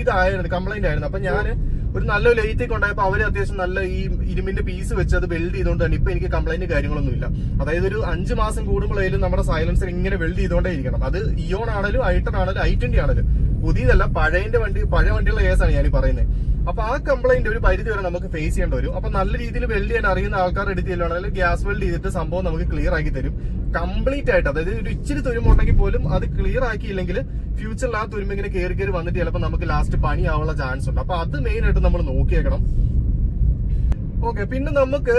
ഇതായിരുന്നു, കംപ്ലൈന്റ് ആയിരുന്നു. അപ്പൊ ഞാൻ ഒരു നല്ല ലേറ്റൊക്കെ ഉണ്ടായപ്പോൾ അവര് അത്യാവശ്യം നല്ല ഈ ഇരുമ്പിന്റെ പീസ് വെച്ച് അത് വെൽഡ് ചെയ്തുകൊണ്ട് തന്നെ ഇപ്പൊ എനിക്ക് കംപ്ലൈന്റ് കാര്യങ്ങളൊന്നും ഇല്ല. അതായത് ഒരു 5 മാസം കൂടുമ്പോഴേലും നമ്മുടെ സൈലൻസർ ഇങ്ങനെ വെൽഡ് ചെയ്തുകൊണ്ടേ ഇരിക്കണം. അത് ഇയോൺ ആണെങ്കിലും ഐട്ടൺ ആണെങ്കിലും i20 ആണെങ്കിലും, പുതിയതല്ല പഴയ വണ്ടിയുള്ള കേസാണ് ഞാൻ പറയുന്നത്. അപ്പൊ ആ കംപ്ലൈന്റ് ഒരു പരിധി വരെ നമുക്ക് ഫേസ് ചെയ്യേണ്ടി വരും. അപ്പൊ നല്ല രീതിയിൽ വെൽഡ് ചെയ്യാൻ അറിയുന്ന ആൾക്കാർ എടുത്ത് ചെല്ലുകയാണെങ്കിൽ ഗ്യാസ് വെൽഡ് ചെയ്തിട്ട് സംഭവം നമുക്ക് ക്ലിയർ ആക്കി തരും കംപ്ലീറ്റ് ആയിട്ട്. അതായത് ഒരു ഇച്ചിരി തുരുമ്പുണ്ടെങ്കിൽ പോലും അത് ക്ലിയർ ആക്കിയില്ലെങ്കിൽ ഫ്യൂച്ചറിൽ ആ തുരുമ്പ് ഇങ്ങനെ കയറി വന്നിട്ട് ചിലപ്പോൾ നമുക്ക് ലാസ്റ്റ് പണിയാവാനുള്ള ചാൻസ് ഉണ്ട്. അപ്പൊ അത് മെയിൻ ആയിട്ട് നമ്മൾ നോക്കിയേക്കണം. ഓക്കെ, പിന്നെ നമുക്ക്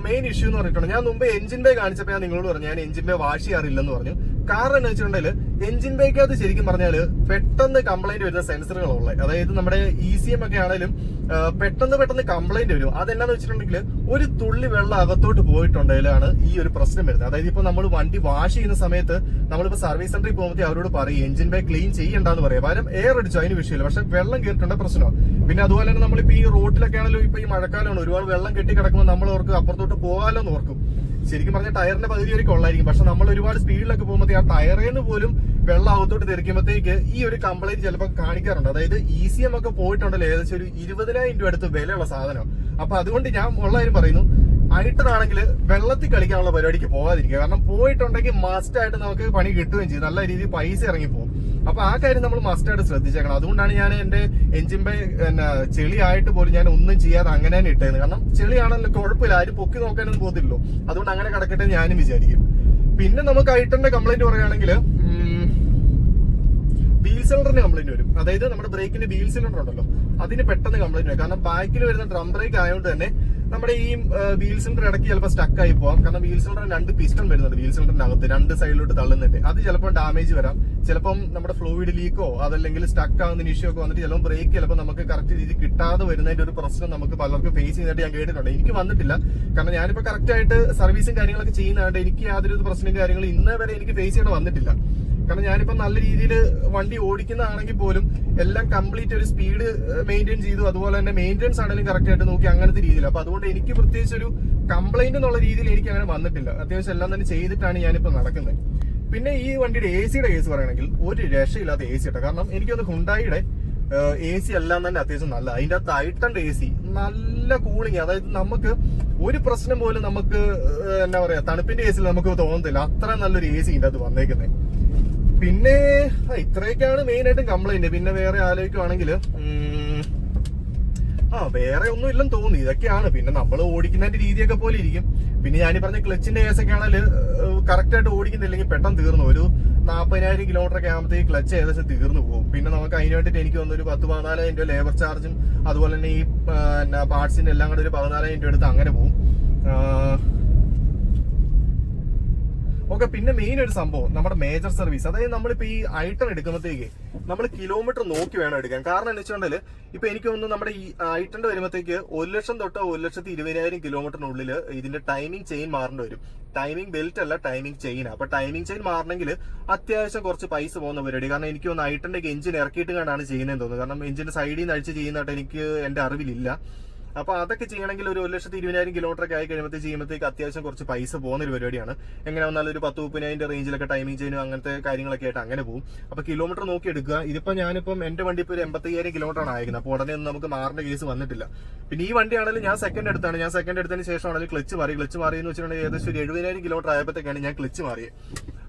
മെയിൻ ഇഷ്യൂ എന്ന് പറഞ്ഞിട്ടുണ്ട്, ഞാൻ മുമ്പ് എഞ്ചിൻ ബേ കാണിച്ചപ്പോൾ ഞാൻ നിങ്ങളോട് പറഞ്ഞു ഞാൻ എഞ്ചിൻ ബേ വാഷ് ചെയ്യാറില്ലെന്ന് പറഞ്ഞു. കാരണം എന്ന് വെച്ചിട്ടുണ്ടെങ്കിൽ എഞ്ചിൻ ബേക്കകത്ത് ശരിക്കും പറഞ്ഞാൽ പെട്ടെന്ന് കംപ്ലൈന്റ് വരുന്ന സെൻസറുകളുള്ളത്, അതായത് നമ്മുടെ ECM ഒക്കെ ആണെങ്കിലും പെട്ടെന്ന് കംപ്ലൈന്റ് വരും. അതെന്നാന്ന് വെച്ചിട്ടുണ്ടെങ്കിൽ ഒരു തുള്ളി വെള്ളം അകത്തോട്ട് പോയിട്ടുണ്ടെങ്കിലാണ് ഈ ഒരു പ്രശ്നം വരുന്നത്. അതായത് ഇപ്പൊ നമ്മൾ വണ്ടി വാഷ് ചെയ്യുന്ന സമയത്ത് നമ്മളിപ്പോ സർവീസ് സെന്ററിൽ പോകുമ്പോൾ അവരോട് പറയും എഞ്ചിൻ ബേ ക്ലീൻ ചെയ്യണ്ടെന്ന് പറയാം, പകരം എയർ അടിച്ചു, അതിന് വിഷയമില്ല. പക്ഷെ വെള്ളം കയറിയിട്ടുണ്ടെ പ്രശ്നമാണ്. പിന്നെ അതുപോലെ തന്നെ നമ്മളിപ്പോ ഈ റോഡിലൊക്കെ ആണെങ്കിലും ഇപ്പൊ ഈ മഴക്കാലമാണ്, ഒരുപാട് വെള്ളം കെട്ടി കിടക്കുമ്പോൾ നമ്മൾ ഓർക്ക് അപ്പുറത്തോട്ട് പോകാലോ എന്ന് ഓർക്കും. ശരിക്കും പറഞ്ഞാൽ ടയറിന്റെ പകുതി വരെ കൊള്ളായിരിക്കും, പക്ഷെ നമ്മൾ ഒരുപാട് സ്പീഡിലൊക്കെ പോകുമ്പോഴത്തേക്ക് ആ ടയറേന്ന് പോലും വെള്ളം അകത്തോട്ട് തെറിക്കുമ്പോഴത്തേക്ക് ഈ ഒരു കംപ്ലൈന്റ് ചിലപ്പോൾ കാണിക്കാറുണ്ട്. അതായത് ECM ഒക്കെ പോയിട്ടുണ്ടല്ലോ ഏകദേശം ഒരു 20,000 രൂപ അടുത്ത് വിലയുള്ള സാധനം. അപ്പൊ അതുകൊണ്ട് ഞാൻ ഉള്ള കാര്യം പറയുന്നു, ഐട്ടൺ ആണെങ്കിൽ വെള്ളത്തിൽ കളിക്കാനുള്ള പരിപാടിക്ക് പോകാതിരിക്കുക. കാരണം പോയിട്ടുണ്ടെങ്കിൽ മസ്റ്റ് ആയിട്ട് നമുക്ക് പണി കിട്ടുകയും ചെയ്യും, നല്ല രീതിയിൽ പൈസ ഇറങ്ങിപ്പോകും. അപ്പൊ ആ കാര്യം നമ്മൾ മസ്റ്റ് ആയിട്ട് ശ്രദ്ധിച്ചേക്കണം. അതുകൊണ്ടാണ് ഞാൻ എന്റെ എഞ്ചിൻ ബേ ചെളി ആയിട്ട് പോലും ഞാൻ ഒന്നും ചെയ്യാതെ അങ്ങനെ തന്നെ ഇട്ടേന്ന്. കാരണം ചെളിയാണല്ലോ, കുഴപ്പമില്ല, ആരും പൊക്കി നോക്കാനൊന്നും പോകത്തില്ലല്ലോ. അതുകൊണ്ട് അങ്ങനെ കിടക്കട്ടെ ഞാനും വിചാരിക്കും. പിന്നെ നമുക്ക് ഐട്ടന്റെ കംപ്ലൈന്റ് പറയുകയാണെങ്കിൽ വീൽ സിലിണ്ടറിന് കംപ്ലൈന്റ് വരും. അതായത് നമ്മുടെ ബ്രേക്കിന്റെ വീൽ സിലിണ്ടർ ഉണ്ടല്ലോ, അതിന് പെട്ടെന്ന് കംപ്ലൈന്റ് വരും. കാരണം ബാക്കിൽ വരുന്ന ഡ്രം ബ്രേക്ക് ആയതുകൊണ്ട് തന്നെ നമ്മുടെ ഈ വീൽ സിലിണ്ടർ ഇടയ്ക്ക് ചിലപ്പോൾ സ്റ്റക്ക് ആയി പോകാം. കാരണം വീൽ സിലിണ്ടറിന് 2 പിസ്റ്റൺ വരുന്നുണ്ട് വീൽ സിലിണ്ടറിന്റെ അകത്ത്, 2 സൈഡിലോട്ട് തള്ളുന്നുണ്ട്. അത് ചിലപ്പോൾ ഡാമേജ് വരാം, ചിലപ്പം നമ്മുടെ ഫ്ലൂയിഡ് ലീക്കോ അതല്ലെങ്കിൽ സ്റ്റക്ക് ആവുന്ന ഇഷ്യൂ ഒക്കെ വന്നിട്ട് ചിലപ്പോൾ ബ്രേക്ക് ചിലപ്പോൾ നമുക്ക് കറക്റ്റ് രീതി കിട്ടാതെ വരുന്നതിന്റെ ഒരു പ്രശ്നം നമുക്ക് പലർക്കും ഫേസ് ചെയ്യുന്നതായിട്ട് ഞാൻ കേട്ടിട്ടുണ്ട്. എനിക്ക് വന്നിട്ടില്ല, കാരണം ഞാനിപ്പോൾ കറക്റ്റ് ആയിട്ട് സർവീസും കാര്യങ്ങളൊക്കെ ചെയ്യുന്നതായിട്ട് എനിക്ക് യാതൊരു പ്രശ്നവും കാര്യങ്ങളും ഇന്നേ വരെ എനിക്ക് ഫേസ് ചെയ്യണം വന്നിട്ടില്ല. കാരണം ഞാനിപ്പോ നല്ല രീതിയിൽ വണ്ടി ഓടിക്കുന്നതാണെങ്കിൽ പോലും എല്ലാം കംപ്ലീറ്റ് ഒരു സ്പീഡ് മെയിൻറ്റെയിൻ ചെയ്തു, അതുപോലെ തന്നെ മെയിൻ്റെനൻസ് ആണെങ്കിലും കറക്റ്റ് ആയിട്ട് നോക്കി അങ്ങനത്തെ രീതിയിൽ. അപ്പൊ അതുകൊണ്ട് എനിക്ക് പ്രത്യേകിച്ച് ഒരു കംപ്ലൈന്റ് എന്നുള്ള രീതിയിൽ എനിക്ക് അങ്ങനെ വന്നിട്ടില്ല. അത്യാവശ്യം എല്ലാം തന്നെ ചെയ്തിട്ടാണ് ഞാനിപ്പോ നടക്കുന്നത്. പിന്നെ ഈ വണ്ടിയുടെ AC കേസ് പറയുകയാണെങ്കിൽ ഒരു രക്ഷയില്ലാത്ത AC ഇട്ട. കാരണം എനിക്കൊന്ന് ഹുണ്ടായിയുടെ AC എല്ലാം തന്നെ അത്യാവശ്യം നല്ല, അതിന്റെ അകത്ത് ഐട്ടന്റെ AC നല്ല കൂളിങ്, അതായത് നമുക്ക് ഒരു പ്രശ്നം പോലും നമുക്ക് എന്താ പറയാ തണുപ്പിന്റെ കേസിൽ നമുക്ക് തോന്നത്തില്ല, അത്ര നല്ലൊരു AC ഇതിന്റെ അത് വന്നേക്കുന്നത്. പിന്നെ ഇത്രയൊക്കെയാണ് മെയിൻ ആയിട്ടും കംപ്ലൈന്റ്. പിന്നെ വേറെ ആലോചിക്കുവാണെങ്കിൽ വേറെ ഒന്നും ഇല്ലെന്ന് തോന്നി, ഇതൊക്കെയാണ്. പിന്നെ നമ്മൾ ഓടിക്കുന്നതിന്റെ രീതിയൊക്കെ പോലെ ഇരിക്കും. പിന്നെ ഞാൻ പറഞ്ഞ ക്ലച്ചിന്റെ കേസൊക്കെ ആണെങ്കിൽ കറക്റ്റ് ആയിട്ട് ഓടിക്കുന്നില്ലെങ്കിൽ പെട്ടെന്ന് തീർന്നു. ഒരു 40,000 കിലോമീറ്റർ ഒക്കെ ആകുമ്പോഴത്തേക്ക് ക്ലച്ച് ഏകദേശം തീർന്നു പോകും. പിന്നെ നമുക്ക് അതിന് വേണ്ടിയിട്ട് എനിക്ക് വന്നൊരു 14,000 രൂപ ലേബർ ചാർജും അതുപോലെ തന്നെ ഈ പാർട്സിന്റെ എല്ലാം കൂടെ ഒരു 14,000 രൂപ എടുത്ത് അങ്ങനെ പോകും. ഓക്കെ, പിന്നെ മെയിൻ ഒരു സംഭവം നമ്മുടെ മേജർ സർവീസ്. അതായത് നമ്മളിപ്പോ ഈ ഐട്ടൺ എടുക്കുമ്പോഴത്തേക്ക് നമ്മൾ കിലോമീറ്റർ നോക്കി വേണം എടുക്കാൻ. കാരണം എന്ന് വെച്ചിട്ടുണ്ടെങ്കിൽ ഇപ്പൊ എനിക്ക് തോന്നുന്നു നമ്മുടെ ഈ ഐട്ടന്റെ വരുമ്പോഴത്തേക്ക് 1 ലക്ഷം തൊട്ട് 1,20,000 കിലോമീറ്ററിനുള്ളിൽ ഇതിന്റെ ടൈമിംഗ് ചെയിൻ മാറേണ്ടി വരും. ടൈമിംഗ് ബെൽറ്റ് അല്ല, ടൈമിംഗ് ചെയിൻ. അപ്പൊ ടൈമിംഗ് ചെയിൻ മാറണമെങ്കിൽ അത്യാവശ്യം കുറച്ച് പൈസ പോകുന്ന പരിപാടി. കാരണം എനിക്ക് തോന്നുന്നു ഐട്ടന്റെ എഞ്ചിൻ ഇറക്കിയിട്ട് കണ്ടാണ് ചെയ്യുന്നതെന്ന് തോന്നുന്നു. കാരണം എഞ്ചിന്റെ സൈഡിൽ നിന്ന് അഴിച്ച് ചെയ്യുന്നതായിട്ട് എനിക്ക് എന്റെ അറിവിലില്ല. അപ്പൊ അതൊക്കെ ചെയ്യണമെങ്കിൽ ഒരു 1,20,000 കിലോമീറ്റർ ഒക്കെ ആയി ചെയ്യുമ്പോഴത്തേക്ക് അത്യാവശ്യം കുറച്ച് പൈസ പോകുന്ന ഒരു പരിപാടിയാണ്. എങ്ങനെ വന്നാലും ഒരു 10-30,000 റേഞ്ചിലൊക്കെ ടൈമിംഗ് ചെയ്യുന്നു, അങ്ങനത്തെ കാര്യങ്ങളൊക്കെ ആയിട്ട് അങ്ങനെ പോകും. അപ്പൊ കിലോമീറ്റർ നോക്കി എടുക്കുക. ഇതിപ്പോ ഞാനിപ്പം എന്റെ വണ്ടി ഇപ്പൊ ഒരു 85,000 കിലോമീറ്റർ ആണ് അയക്കുന്നത്. അപ്പൊ ഉടനെ ഒന്നും നമുക്ക് മാറേണ്ട കേസ് വന്നിട്ടില്ല. പിന്നെ ഈ വണ്ടിയാണെങ്കിലും ഞാൻ സെക്കൻഡ് എടുത്താണ്. ഞാൻ സെക്കൻഡ് എടുത്തതിന് ശേഷമാണെങ്കിൽ ക്ലച്ച് മാറിയെന്ന് വെച്ചിട്ടുണ്ടെങ്കിൽ ഏകദേശം ഒരു 70,000 കിലോമീറ്റർ ആയപ്പോഴത്തേക്കാണ് ഞാൻ ക്ലച്ച് മാറിയത്.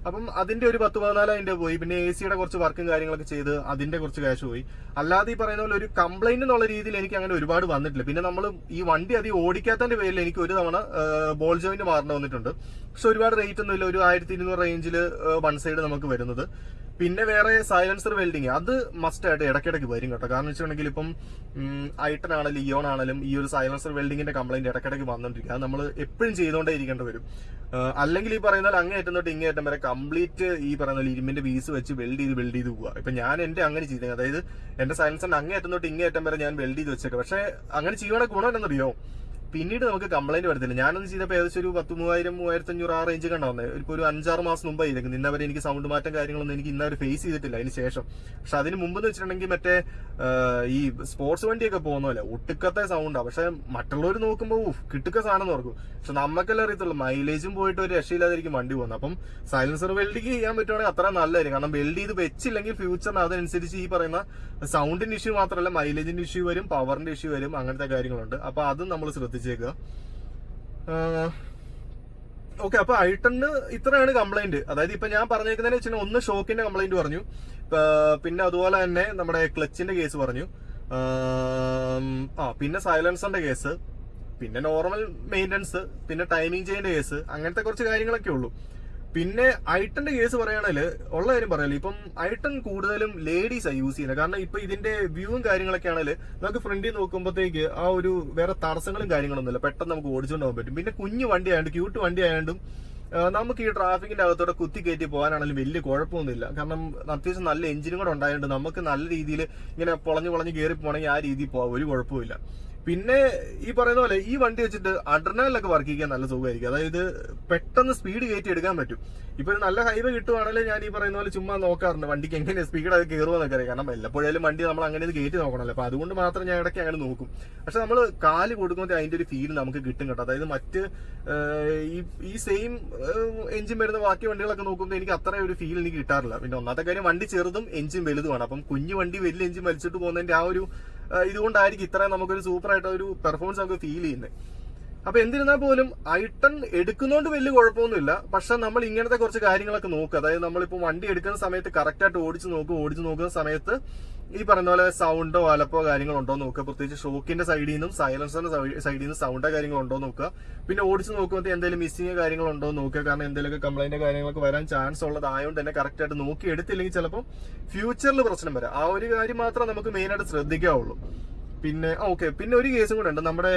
അപ്പം അതിന്റെ ഒരു 10-14,000 രൂപ പോയി. പിന്നെ AC യുടെ കുറച്ച് വർക്കും കാര്യങ്ങളൊക്കെ ചെയ്ത് അതിന്റെ കുറച്ച് ക്യാഷ് പോയി. അല്ലാതെ ഈ പറയുന്ന പോലെ ഒരു കംപ്ലൈന്റ് എന്നുള്ള രീതിയിൽ എനിക്ക് അങ്ങനെ ഒരുപാട് വന്നിട്ടില്ല. പിന്നെ നമ്മൾ ഈ വണ്ടി അധികം ഓടിക്കാത്തതിന്റെ പേരിൽ എനിക്ക് ഒരു തവണ ബോൾ ജോയിന്റ് മാറേണ്ടി വന്നിട്ടുണ്ട്. പക്ഷെ ഒരുപാട് റേറ്റ് ഒന്നുമില്ല, ഒരു 1,200 റേഞ്ചിൽ 1 സൈഡ് നമുക്ക് വരുന്നത്. പിന്നെ വേറെ സൈലൻസർ വെൽഡിങ് അത് മസ്റ്റ് ആയിട്ട് ഇടയ്ക്കിടയ്ക്ക് വരും കേട്ടോ. കാരണം വെച്ചിട്ടുണ്ടെങ്കിൽ ഇപ്പം ഐട്ടൺ ആണെങ്കിലും ഇയോൺ ആണെങ്കിലും ഈ ഒരു സൈലൻസർ വെൽഡിങ്ങിന്റെ കംപ്ലൈന്റ് ഇടയ്ക്കിടയ്ക്ക് വന്നോണ്ടിരിക്കുക. അത് നമ്മൾ എപ്പോഴും ചെയ്തുകൊണ്ടേ ഇരിക്കേണ്ടി വരും. അല്ലെങ്കിൽ ഈ പറയുന്ന അങ്ങേയറ്റം തൊട്ട് ഇങ്ങേയറ്റം വരെ കംപ്ലീറ്റ് ഈ പറയുന്ന ഇരുമ്പിന്റെ പീസ് വെച്ച് വെൽഡ് ചെയ്ത് പോവുക. ഇപ്പൊ ഞാൻ എന്റെ അങ്ങനെ ചെയ്തത്, അതായത് എന്റെ സൈലൻസറിന്റെ അങ്ങേയറ്റം തൊട്ട് ഇങ്ങേയറ്റം വരെ ഞാൻ വെൽഡ് ചെയ്ത് വെച്ചേക്കാം. പക്ഷെ അങ്ങനെ ചെയ്യുവാണെങ്കിൽ ഗുണം എന്നറിയോ, പിന്നീട് നമുക്ക് കംപ്ലൈന്റ് വരത്തില്ല. ഞാനൊന്നും ചെയ്തപ്പോൾ ഏകദേശം ഒരു 10,000-3,500 ആ റേഞ്ച് കണ്ടാവുന്നത്. ഇപ്പോൾ ഒരു 5-6 മാസം മുമ്പായിരിക്കും. ഇന്നവരെ എനിക്ക് സൗണ്ട് മാറ്റം കാര്യങ്ങളൊന്നും എനിക്ക് ഇന്നവരെ ഫേസ് ചെയ്തിട്ടില്ല അതിന് ശേഷം. പക്ഷെ അതിന് മുമ്പ് എന്ന് വെച്ചിട്ടുണ്ടെങ്കിൽ മറ്റേ ഈ സ്പോർട്സ് വണ്ടിയൊക്കെ പോകുന്നല്ലേ ഒട്ടുക്കത്തെ സൗണ്ടാണ്. പക്ഷെ മറ്റുള്ളവർ നോക്കുമ്പോൾ കിട്ടുക്ക സാധനം നോക്കും. പക്ഷെ നമുക്കെല്ലാം അറിയത്തുള്ളൂ മൈലേജും പോയിട്ട് ഒരു രക്ഷയില്ലാതിരിക്കും വണ്ടി പോകുന്നത്. അപ്പം സൈലൻസർ വെൽഡിങ് ചെയ്യാൻ പറ്റുവാണെങ്കിൽ അത്ര നല്ലതായിരിക്കും. കാരണം വെൽഡ് ചെയ്ത് വെച്ചില്ലെങ്കിൽ ഫ്യൂച്ചറിന് അതിനനുസരിച്ച് ഈ പറയുന്ന സൗണ്ടിന്റെ ഇഷ്യൂ മാത്രമല്ല മൈലേജിന്റെ ഇഷ്യൂ വരും, പവറിന്റെ ഇഷ്യൂ വരും, അങ്ങനത്തെ കാര്യങ്ങളുണ്ട്. അപ്പൊ അതും നമ്മൾ ശ്രദ്ധിച്ചേക്കുക. ഓക്കെ, അപ്പൊ ഐട്ടണിന് ഇത്രയാണ് കംപ്ലൈന്റ്. അതായത് ഇപ്പൊ ഞാൻ പറഞ്ഞേക്കുന്നതിന് വെച്ചാൽ ഒന്ന് ഷോക്കിന്റെ കംപ്ലൈന്റ് പറഞ്ഞു, പിന്നെ അതുപോലെ തന്നെ നമ്മുടെ ക്ലച്ചിന്റെ കേസ് പറഞ്ഞു, പിന്നെ സൈലൻസറിന്റെ കേസ്, പിന്നെ നോർമൽ മെയിൻ്റനൻസ്, പിന്നെ ടൈമിംഗ് ചെയിന്റെ കേസ്, അങ്ങനത്തെ കുറച്ച് കാര്യങ്ങളൊക്കെ ഉള്ളൂ. പിന്നെ ഐട്ടന്റെ കേസ് പറയുകയാണെങ്കിൽ ഉള്ള കാര്യം പറയാലോ, ഇപ്പം ഐട്ടൺ കൂടുതലും ലേഡീസാണ് യൂസ് ചെയ്യുന്നത്. കാരണം ഇപ്പൊ ഇതിന്റെ വ്യൂവും കാര്യങ്ങളൊക്കെ ആണെങ്കിൽ നമുക്ക് ഫ്രണ്ടിൽ നോക്കുമ്പോഴത്തേക്ക് ആ ഒരു വേറെ തടസ്സങ്ങളും കാര്യങ്ങളൊന്നുമില്ല, പെട്ടെന്ന് നമുക്ക് ഓടിച്ചുകൊണ്ട് പോകാൻ പറ്റും. പിന്നെ കുഞ്ഞു വണ്ടി ആയതുകൊണ്ട് ക്യൂട്ട് വണ്ടി ആയതുകൊണ്ടും നമുക്ക് ഈ ട്രാഫിക്കിന്റെ അകത്തോടെ കുത്തി കയറ്റി പോകാനാണെങ്കിലും വലിയ കുഴപ്പമൊന്നുമില്ല. കാരണം അത്യാവശ്യം നല്ല എഞ്ചിനും കൂടെ ഉണ്ടായതുകൊണ്ട് നമുക്ക് നല്ല രീതിയിൽ ഇങ്ങനെ പൊളഞ്ഞ് കയറി പോകണമെങ്കിൽ ആ രീതിയിൽ പോകാം, ഒരു കുഴപ്പമില്ല. പിന്നെ ഈ പറയുന്ന പോലെ ഈ വണ്ടി വെച്ചിട്ട് അഡ്രനാലിലൊക്കെ വർക്ക് ചെയ്യാൻ നല്ല സുഖമായിരിക്കും. അതായത് പെട്ടെന്ന് സ്പീഡ് കയറ്റി എടുക്കാൻ പറ്റും. ഇപ്പൊ ഒരു നല്ല ഹൈവേ കിട്ടുവാണെങ്കിൽ ഞാൻ ഈ പറയുന്ന പോലെ ചുമ്മാ നോക്കാറുണ്ട് വണ്ടിക്ക് എങ്ങനെ സ്പീഡൊക്കെ കയറുമെന്നൊക്കെ അറിയാം. കാരണം വല്ലപ്പോഴും വണ്ടി നമ്മൾ അങ്ങനെ കയറ്റി നോക്കണമല്ലോ. അപ്പൊ അതുകൊണ്ട് മാത്രം ഞാൻ ഇടയ്ക്ക് അങ്ങനെ നോക്കും. പക്ഷെ നമ്മൾ കാല് കൊടുക്കുമ്പോൾ അതിന്റെ ഒരു ഫീൽ നമുക്ക് കിട്ടും കേട്ടോ. അതായത് മറ്റ് ഈ സെയിം എഞ്ചിൻ വരുന്ന ബാക്കി വണ്ടികളൊക്കെ നോക്കുമ്പോൾ എനിക്ക് അത്ര ഒരു ഫീൽ എനിക്ക് കിട്ടാറില്ല. പിന്നെ ഒന്നാമത്തെ കാര്യം വണ്ടി ചെറുതും എഞ്ചിൻ വലുതുമാണ്. അപ്പം കുഞ്ഞു വണ്ടി വലിയ എഞ്ചിൻ വലിച്ചിട്ട് പോകുന്നതിന്റെ ആ ഒരു ഇതുകൊണ്ടായിരിക്കും ഇത്രയും നമുക്കൊരു സൂപ്പറായിട്ട് ഒരു പെർഫോമൻസ് നമുക്ക് ഫീൽ ചെയ്യുന്നത്. അപ്പൊ എന്തിരുന്നാൽ പോലും ഐട്ടൺ എടുക്കുന്നതുകൊണ്ട് വലിയ കുഴപ്പമൊന്നുമില്ല. പക്ഷെ നമ്മൾ ഇങ്ങനത്തെ കുറച്ച് കാര്യങ്ങളൊക്കെ നോക്കുക. അതായത് നമ്മളിപ്പോൾ വണ്ടി എടുക്കുന്ന സമയത്ത് കറക്റ്റായിട്ട് ഓടിച്ചു നോക്കുന്ന സമയത്ത് ഈ പറയുന്ന പോലെ സൗണ്ടോ അലപ്പോ കാര്യങ്ങളുണ്ടോ നോക്കുക. പ്രത്യേകിച്ച് ഷോക്കിന്റെ സൈഡിൽ നിന്നും സൈലൻസറിന്റെ സൈഡിൽ നിന്നും സൗണ്ടോ കാര്യങ്ങളുണ്ടോ നോക്കുക. പിന്നെ ഓടിച്ച് നോക്കുമ്പോൾ എന്തെങ്കിലും മിസ്സിങ് കാര്യങ്ങളുണ്ടോ നോക്കുക. കാരണം എന്തെങ്കിലുമൊക്കെ കംപ്ലൈന്റ് കാര്യങ്ങളൊക്കെ വരാൻ ചാൻസ് ഉള്ളതായതുകൊണ്ട് തന്നെ കറക്റ്റായിട്ട് നോക്കി എടുത്തില്ലെങ്കിൽ ചിലപ്പോൾ ഫ്യൂച്ചറിൽ പ്രശ്നം വരാം. ആ ഒരു കാര്യം മാത്രം നമുക്ക് മെയിനായിട്ട് ശ്രദ്ധിക്കാവുള്ളൂ. പിന്നെ ഓക്കെ, പിന്നെ ഒരു കേസും കൂടെ ഉണ്ട്. നമ്മുടെ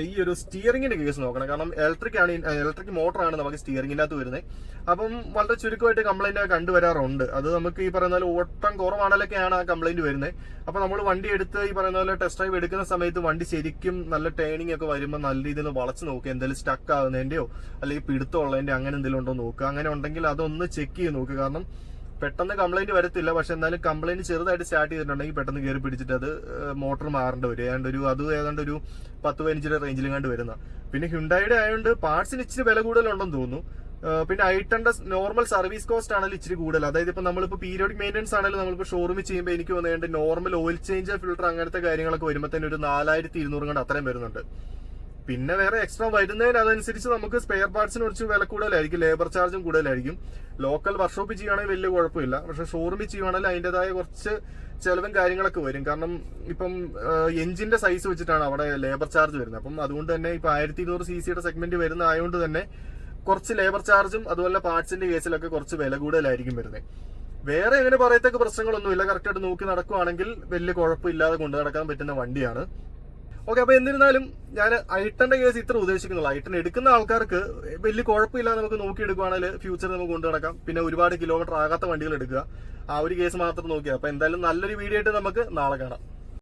ഈ ഒരു സ്റ്റിയറിംഗിന്റെ കേസ് നോക്കണം. കാരണം ഇലക്ട്രിക് മോട്ടറാണ് നമുക്ക് സ്റ്റിയറിംഗിന്റെ അകത്ത് വരുന്നത്. അപ്പം വളരെ ചുരുക്കമായിട്ട് കംപ്ലൈന്റ് കണ്ടുവരാറുണ്ട്. അത് നമുക്ക് ഈ പറയുന്ന പോലെ ഓട്ടം കുറവാണല്ലൊക്കെയാണ് ആ കംപ്ലൈന്റ് വരുന്നത്. അപ്പൊ നമ്മൾ വണ്ടി എടുത്ത് ഈ പറയുന്ന പോലെ ടെസ്റ്റ് ഡ്രൈവ് എടുക്കുന്ന സമയത്ത് വണ്ടി ശരിക്കും നല്ല ടേണിംഗ് ഒക്കെ വരുമ്പോൾ നല്ല രീതിയിൽ വളച്ച് നോക്കുക. എന്തെങ്കിലും സ്റ്റക്ക് ആകുന്നതിന്റെയോ അല്ലെങ്കിൽ പിടുത്തമുള്ളതിന്റെ അങ്ങനെ എന്തെങ്കിലും ഉണ്ടോ നോക്കുക. അങ്ങനെ ഉണ്ടെങ്കിൽ അതൊന്ന് ചെക്ക് ചെയ്ത് നോക്കുക. കാരണം പെട്ടെന്ന് കംപ്ലൈന്റ് വരത്തില്ല. പക്ഷെ എന്നാലും കംപ്ലൈന്റ് ചെറുതായിട്ട് സ്റ്റാർട്ട് ചെയ്തിട്ടുണ്ടെങ്കിൽ പെട്ടെന്ന് കയറി പിടിച്ചിട്ട് അത് മോട്ടർ മാറേണ്ടി വരും. ഏതാണ്ട് ഒരു 10-15 റേഞ്ചിലും കണ്ട് വരുന്ന. പിന്നെ ഹ്യുണ്ടായിയുടെ ആയതുകൊണ്ട് പാർട്സിന് ഇച്ചിരി വില കൂടുതലുണ്ടെന്ന് തോന്നുന്നു. പിന്നെ ഐട്ടന്റെ നോർമൽ സർവീസ് കോസ്റ്റ് ആണെങ്കിലും ഇച്ചിരി കൂടുതൽ. അതായത് ഇപ്പൊ നമ്മളിപ്പോൾ പീരിയോഡിക് മെയിൻ്റെനൻസ് ആണെങ്കിലും നമ്മളിപ്പോൾ ഷോറൂമിൽ ചെയ്യുമ്പോൾ എനിക്ക് വന്നുകൊണ്ട് നോർമൽ ഓയിൽ ചേഞ്ച് ഫിൽട്ടർ അങ്ങനത്തെ കാര്യങ്ങളൊക്കെ വരുമ്പോൾ തന്നെ ഒരു 4,200 കണ്ട് അത്രയും വരുന്നുണ്ട്. പിന്നെ വേറെ എക്സ്ട്രാ വരുന്നതിന് അതനുസരിച്ച് നമുക്ക് സ്പെയർ പാർട്സിന് കുറച്ച് വില കൂടുതലായിരിക്കും, ലേബർ ചാർജും കൂടുതലായിരിക്കും. ലോക്കൽ വർക്ക്ഷോപ്പിൽ ചെയ്യുവാണെങ്കിൽ വലിയ കുഴപ്പമില്ല. പക്ഷെ ഷോറൂമിൽ ചെയ്യുവാണെങ്കിൽ അതിൻ്റെതായ കുറച്ച് ചെലവും കാര്യങ്ങളൊക്കെ വരും. കാരണം ഇപ്പം എഞ്ചിന്റെ സൈസ് വെച്ചിട്ടാണ് അവിടെ ലേബർ ചാർജ് വരുന്നത്. അപ്പം അതുകൊണ്ട് തന്നെ ഇപ്പൊ 1200 cc സെഗ്മെന്റ് വരുന്ന ആയതുകൊണ്ട് തന്നെ കുറച്ച് ലേബർ ചാർജും അതുപോലെ പാർട്സിന്റെ കേസിലൊക്കെ കുറച്ച് വില കൂടുതലായിരിക്കും വരുന്നത്. വേറെ എങ്ങനെ പറയത്തക്ക പ്രശ്നങ്ങളൊന്നുമില്ല. കറക്റ്റായിട്ട് നോക്കി നടക്കുവാണെങ്കിൽ വലിയ കുഴപ്പമില്ലാതെ കൊണ്ടു നടക്കാൻ പറ്റുന്ന വണ്ടിയാണ്. ഓക്കെ, അപ്പൊ എന്നിരുന്നാലും ഞാൻ ഐട്ടന്റെ കേസ് ഇത്ര ഉദ്ദേശിക്കുന്നുള്ളൂ. ഐട്ടൺ എടുക്കുന്ന ആൾക്കാർക്ക് വലിയ കുഴപ്പമില്ലാതെ നമുക്ക് നോക്കി എടുക്കുവാണെങ്കിൽ ഫ്യൂച്ചറിൽ നമുക്ക് കൊണ്ടു നടക്കാം. പിന്നെ ഒരുപാട് കിലോമീറ്റർ ആകാത്ത വണ്ടികൾ എടുക്കുക. ആ ഒരു കേസ് മാത്രം നോക്കിയാൽ. അപ്പൊ എന്തായാലും നല്ലൊരു വീഡിയോ ആയിട്ട് നമുക്ക് നാളെ കാണാം.